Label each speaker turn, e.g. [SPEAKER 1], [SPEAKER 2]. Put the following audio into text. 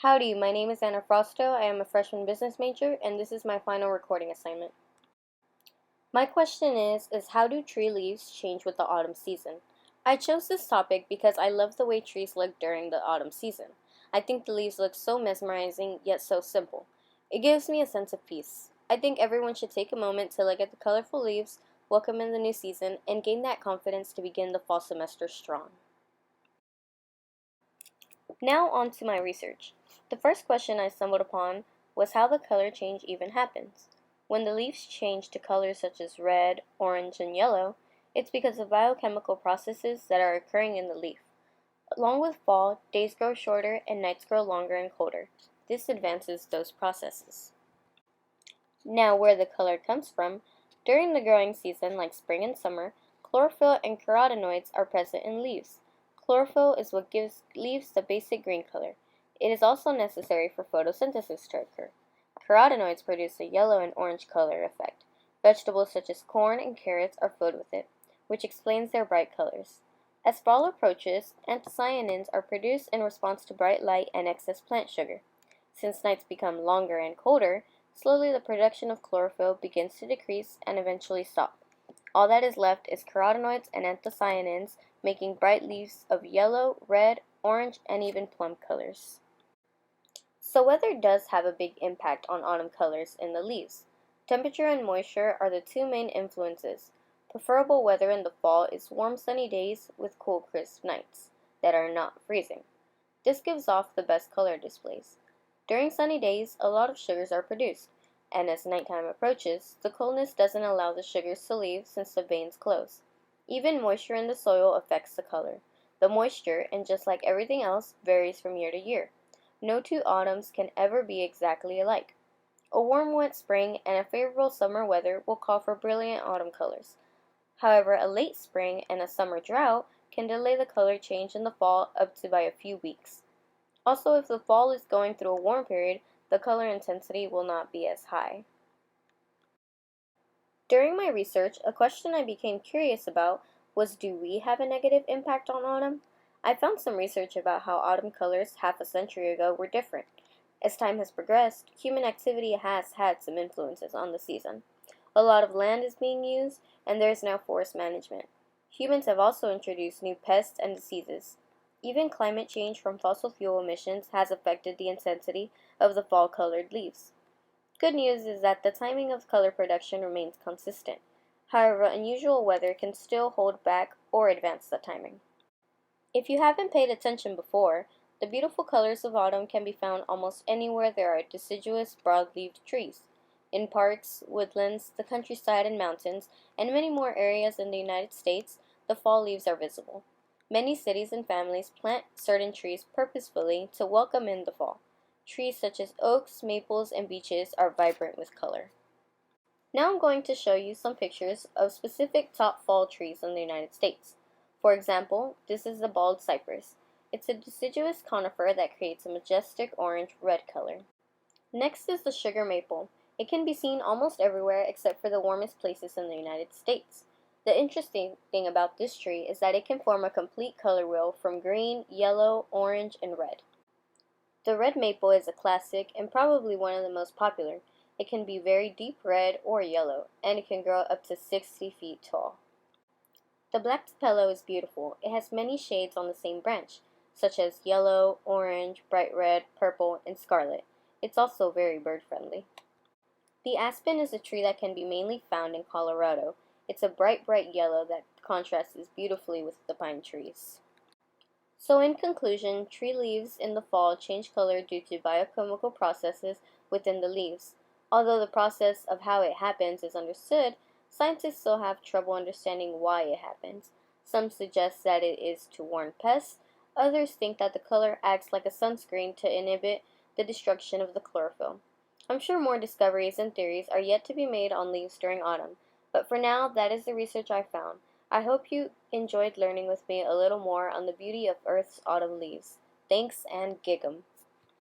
[SPEAKER 1] Howdy, my name is Anna Frosto. I am a freshman business major, and this is my final recording assignment. My question is how do tree leaves change with the autumn season? I chose this topic because I love the way trees look during the autumn season. I think the leaves look so mesmerizing, yet so simple. It gives me a sense of peace. I think everyone should take a moment to look at the colorful leaves, welcome in the new season, and gain that confidence to begin the fall semester strong. Now on to my research. The first question I stumbled upon was how the color change even happens. When the leaves change to colors such as red, orange, and yellow, it's because of biochemical processes that are occurring in the leaf. Along with fall, days grow shorter and nights grow longer and colder. This advances those processes. Now, where the color comes from, during the growing season like spring and summer, chlorophyll and carotenoids are present in leaves. Chlorophyll is what gives leaves the basic green color. It is also necessary for photosynthesis to occur. Carotenoids produce a yellow and orange color effect. Vegetables such as corn and carrots are filled with it, which explains their bright colors. As fall approaches, anthocyanins are produced in response to bright light and excess plant sugar. Since nights become longer and colder, slowly the production of chlorophyll begins to decrease and eventually stop. All that is left is carotenoids and anthocyanins, making bright leaves of yellow, red, orange, and even plum colors. So weather does have a big impact on autumn colors in the leaves. Temperature and moisture are the two main influences. Preferable weather in the fall is warm sunny days with cool crisp nights that are not freezing. This gives off the best color displays. During sunny days, a lot of sugars are produced, and as nighttime approaches, the coolness doesn't allow the sugars to leave since the veins close. Even moisture in the soil affects the color. The moisture, and just like everything else, varies from year to year. No two autumns can ever be exactly alike. A warm, wet spring and a favorable summer weather will call for brilliant autumn colors. However, a late spring and a summer drought can delay the color change in the fall up to by a few weeks. Also, if the fall is going through a warm period, the color intensity will not be as high. During my research, a question I became curious about was, do we have a negative impact on autumn? I found some research about how autumn colors half a century ago were different. As time has progressed, human activity has had some influences on the season. A lot of land is being used, and there is now forest management. Humans have also introduced new pests and diseases. Even climate change from fossil fuel emissions has affected the intensity of the fall-colored leaves. Good news is that the timing of color production remains consistent. However, unusual weather can still hold back or advance the timing. If you haven't paid attention before, the beautiful colors of autumn can be found almost anywhere there are deciduous, broad-leaved trees. In parks, woodlands, the countryside and mountains, and many more areas in the United States, the fall leaves are visible. Many cities and families plant certain trees purposefully to welcome in the fall. Trees such as oaks, maples, and beeches are vibrant with color. Now I'm going to show you some pictures of specific top fall trees in the United States. For example, this is the bald cypress. It's a deciduous conifer that creates a majestic orange-red color. Next is the sugar maple. It can be seen almost everywhere except for the warmest places in the United States. The interesting thing about this tree is that it can form a complete color wheel from green, yellow, orange, and red. The red maple is a classic and probably one of the most popular. It can be very deep red or yellow, and it can grow up to 60 feet tall. The black tupelo is beautiful. It has many shades on the same branch, such as yellow, orange, bright red, purple, and scarlet. It's also very bird-friendly. The aspen is a tree that can be mainly found in Colorado. It's a bright yellow that contrasts beautifully with the pine trees. So in conclusion, tree leaves in the fall change color due to biochemical processes within the leaves. Although the process of how it happens is understood, scientists still have trouble understanding why it happens. Some suggest that it is to warn pests. Others think that the color acts like a sunscreen to inhibit the destruction of the chlorophyll. I'm sure more discoveries and theories are yet to be made on leaves during autumn, but for now, that is the research I found. I hope you enjoyed learning with me a little more on the beauty of Earth's autumn leaves. Thanks and gig 'em.